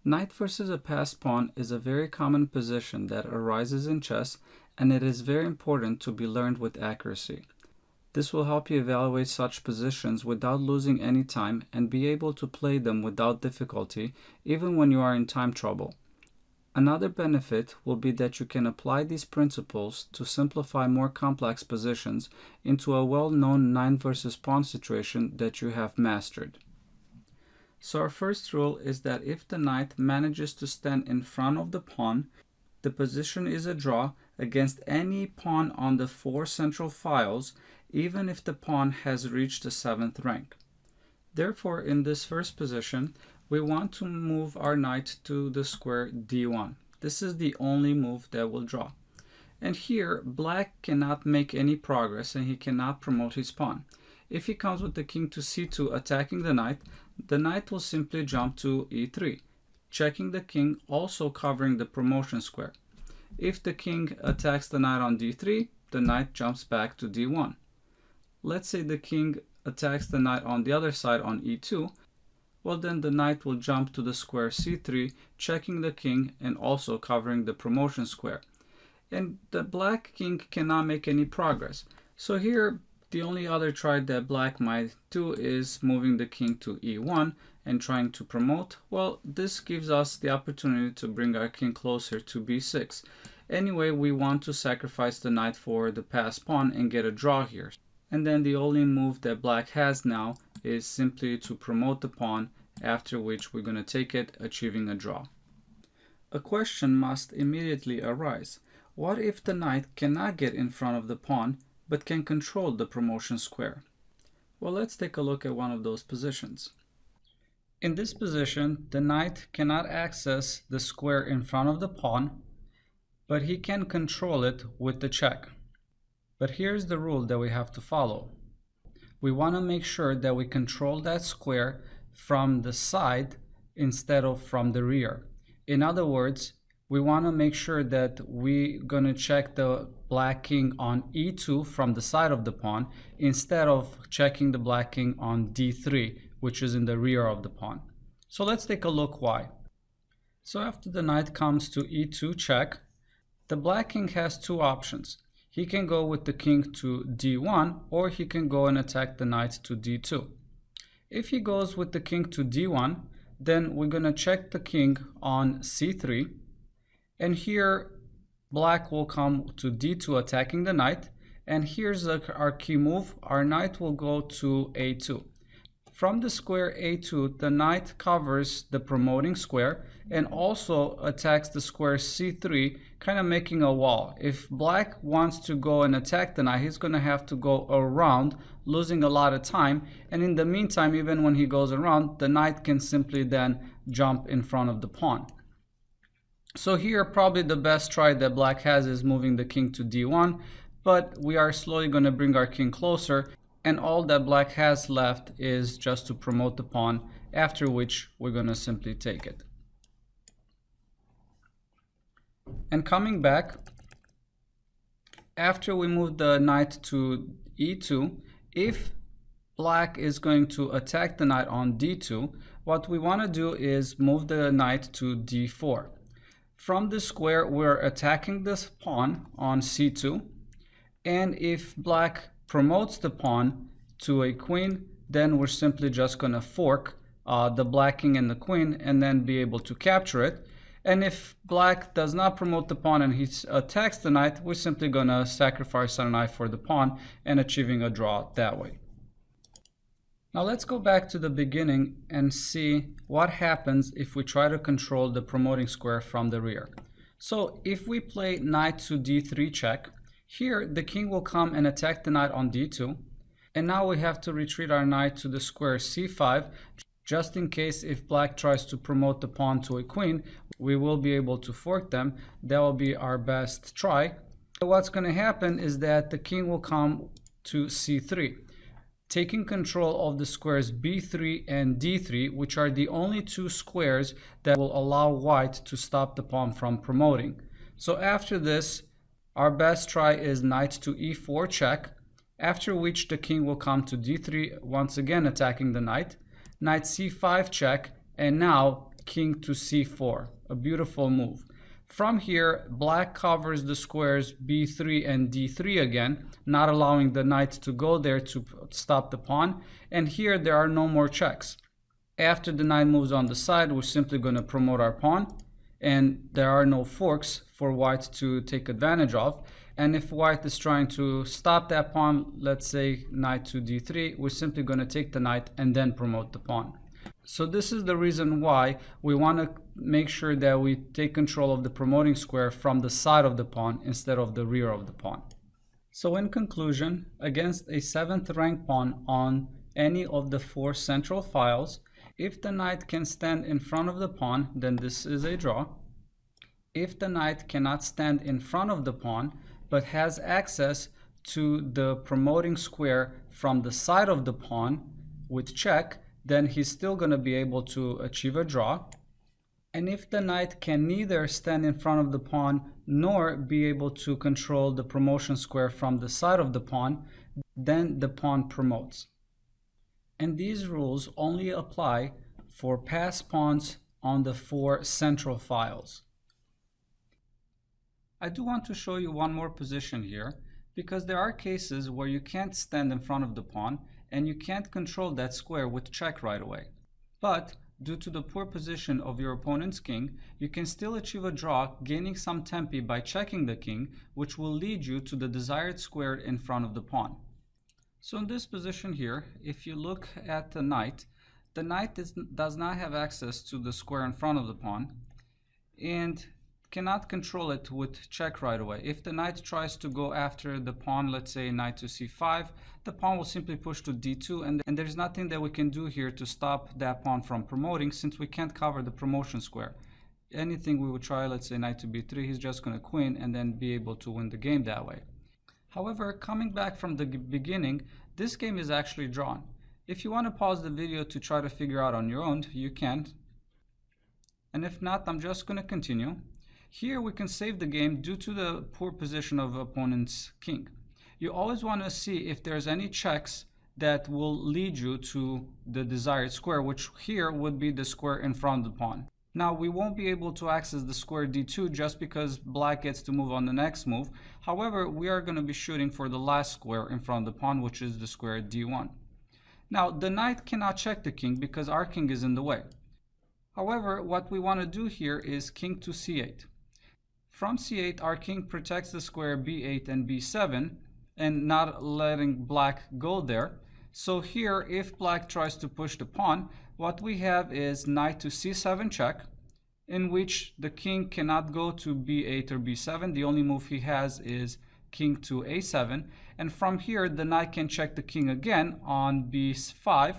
Knight versus a passed pawn is a very common position that arises in chess, and it is very important to be learned with accuracy. This will help you evaluate such positions without losing any time and be able to play them without difficulty, even when you are in time trouble. Another benefit will be that you can apply these principles to simplify more complex positions into a well-known knight versus pawn situation that you have mastered. So our first rule is that if the knight manages to stand in front of the pawn, the position is a draw against any pawn on the 4 central files, even if the pawn has reached the 7th rank. Therefore, in this first position, we want to move our knight to the square d1. This is the only move that will draw. And here, black cannot make any progress and he cannot promote his pawn. If he comes with the king to c2 attacking the knight will simply jump to e3, checking the king, also covering the promotion square. If the king attacks the knight on d3, the knight jumps back to d1. Let's say the king attacks the knight on the other side on e2, well then the knight will jump to the square c3, checking the king and also covering the promotion square. And the black king cannot make any progress. So here, the only other try that black might do is moving the king to e1 and trying to promote. Well, this gives us the opportunity to bring our king closer to b6. Anyway, we want to sacrifice the knight for the passed pawn and get a draw here. And then the only move that black has now is simply to promote the pawn, after which we're going to take it, achieving a draw. A question must immediately arise. What if the knight cannot get in front of the pawn, but can control the promotion square? Well, let's take a look at one of those positions. In this position, the knight cannot access the square in front of the pawn, but he can control it with the check. But here's the rule that we have to follow. We want to make sure that we control that square from the side instead of from the rear. In other words, we want to make sure that we're going to check the black king on e2 from the side of the pawn instead of checking the black king on d3, which is in the rear of the pawn. So let's take a look why. So after the knight comes to e2 check, the black king has two options. He can go with the king to d1, or he can go and attack the knight to d2. If he goes with the king to d1, then we're going to check the king on c3, and here black will come to d2 attacking the knight, and here's our key move. Our knight will go to a2. From the square a2, the knight covers the promoting square and also attacks the square c3, kind of making a wall. If black wants to go and attack the knight, he's going to have to go around, losing a lot of time. And in the meantime, even when he goes around, the knight can simply then jump in front of the pawn. So here, probably the best try that black has is moving the king to d1, but we are slowly going to bring our king closer. And all that black has left is just to promote the pawn, after which we're going to simply take it. And coming back, after we move the knight to e2, if black is going to attack the knight on d2, what we want to do is move the knight to d4. From the square, we're attacking this pawn on c2, and if black promotes the pawn to a queen, then we're simply just going to fork the black king and the queen and then be able to capture it. And if black does not promote the pawn and he attacks the knight, we're simply going to sacrifice our knight for the pawn and achieving a draw that way. Now let's go back to the beginning and see what happens if we try to control the promoting square from the rear. So if we play knight to d3 check, here the king will come and attack the knight on d2, and now we have to retreat our knight to the square c5, just in case if black tries to promote the pawn to a queen, we will be able to fork them. That will be our best try. So what's going to happen is that the king will come to c3, taking control of the squares b3 and d3, which are the only two squares that will allow white to stop the pawn from promoting. So after this, our best try is knight to e4 check, after which the king will come to d3, once again attacking the knight, knight c5 check, and now king to c4, a beautiful move. From here, black covers the squares b3 and d3 again, not allowing the knight to go there to stop the pawn. And here there are no more checks. After the knight moves on the side, we're simply going to promote our pawn, and there are no forks for white to take advantage of. And if white is trying to stop that pawn, let's say knight to d3, we're simply going to take the knight and then promote the pawn. So this is the reason why we want to make sure that we take control of the promoting square from the side of the pawn instead of the rear of the pawn. So in conclusion, against a 7th rank pawn on any of the 4 central files, if the knight can stand in front of the pawn, then this is a draw. If the knight cannot stand in front of the pawn, but has access to the promoting square from the side of the pawn with check, then he's still going to be able to achieve a draw. And if the knight can neither stand in front of the pawn nor be able to control the promotion square from the side of the pawn, then the pawn promotes. And these rules only apply for pass pawns on the 4 central files. I do want to show you one more position here, because there are cases where you can't stand in front of the pawn and you can't control that square with check right away. But due to the poor position of your opponent's king, you can still achieve a draw, gaining some tempi by checking the king, which will lead you to the desired square in front of the pawn. So in this position here, if you look at the knight does not have access to the square in front of the pawn and cannot control it with check right away. If the knight tries to go after the pawn, let's say knight to c5, the pawn will simply push to d2, and there's nothing that we can do here to stop that pawn from promoting, since we can't cover the promotion square. Anything we would try, let's say knight to b3, he's just going to queen and then be able to win the game that way. However, coming back from the beginning, this game is actually drawn. If you want to pause the video to try to figure out on your own, you can. And if not, I'm just going to continue. Here we can save the game due to the poor position of opponent's king. You always want to see if there's any checks that will lead you to the desired square, which here would be the square in front of the pawn. Now we won't be able to access the square d2 just because black gets to move on the next move. However, we are going to be shooting for the last square in front of the pawn, which is the square d1. Now the knight cannot check the king because our king is in the way. However, what we want to do here is king to c8. From c8, our king protects the square b8 and b7 and not letting black go there. So here, if black tries to push the pawn, what we have is knight to c7 check, in which the king cannot go to b8 or b7. The only move he has is king to a7. And from here, the knight can check the king again on b5.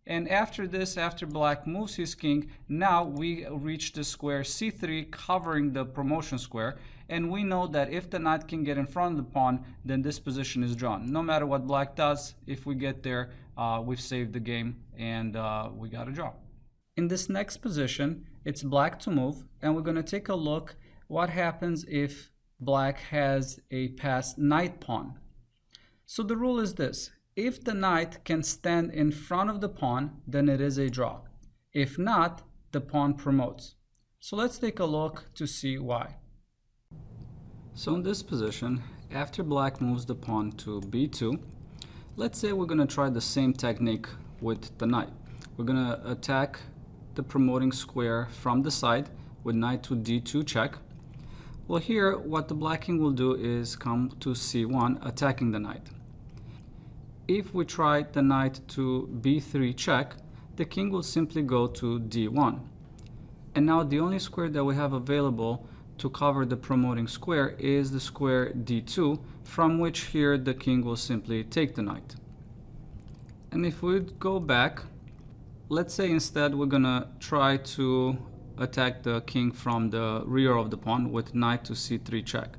And after this, after black moves his king, now we reach the square c3 covering the promotion square. And we know that if the knight can get in front of the pawn, then this position is drawn. No matter what black does, if we get there, we've saved the game and we got a draw. In this next position, it's black to move, and we're going to take a look what happens if black has a passed knight pawn. So the rule is this. If the knight can stand in front of the pawn, then it is a draw. If not, the pawn promotes. So let's take a look to see why. So in this position, after black moves the pawn to b2, let's say we're going to try the same technique with the knight. We're going to attack the promoting square from the side with knight to d2 check. Well, here what the black king will do is come to c1, attacking the knight. If we try the knight to b3 check, the king will simply go to d1. And now the only square that we have available to cover the promoting square is the square d2, from which here the king will simply take the knight. And if we go back, let's say instead we're gonna try to attack the king from the rear of the pawn with knight to c3 check.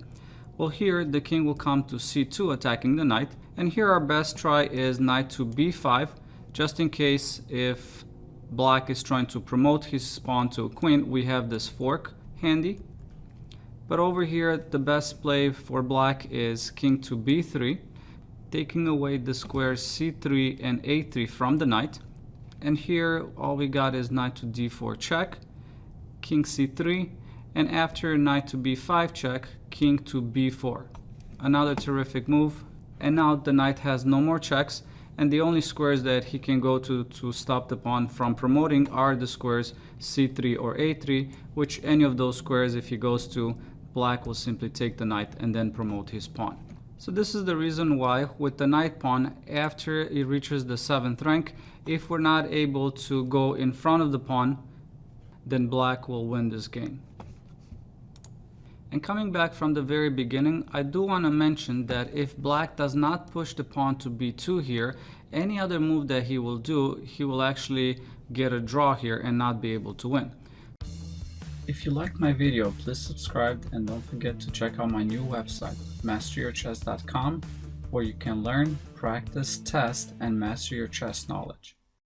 Well, here the king will come to c2 attacking the knight, and here our best try is knight to b5, just in case if black is trying to promote his pawn to a queen, we have this fork handy. But over here the best play for black is king to b3, taking away the squares c3 and a3 from the knight. And here all we got is knight to d4 check, king c3, and after knight to b5 check, king to b4. Another terrific move, and now the knight has no more checks, and the only squares that he can go to stop the pawn from promoting are the squares c3 or a3, which any of those squares, if he goes to, black will simply take the knight and then promote his pawn. So this is the reason why with the knight pawn, after it reaches the 7th rank, if we're not able to go in front of the pawn, then black will win this game. And coming back from the very beginning, I do want to mention that if black does not push the pawn to b2 here, any other move that he will do, he will actually get a draw here and not be able to win. If you liked my video, please subscribe and don't forget to check out my new website, masteryourchess.com, where you can learn, practice, test, and master your chess knowledge.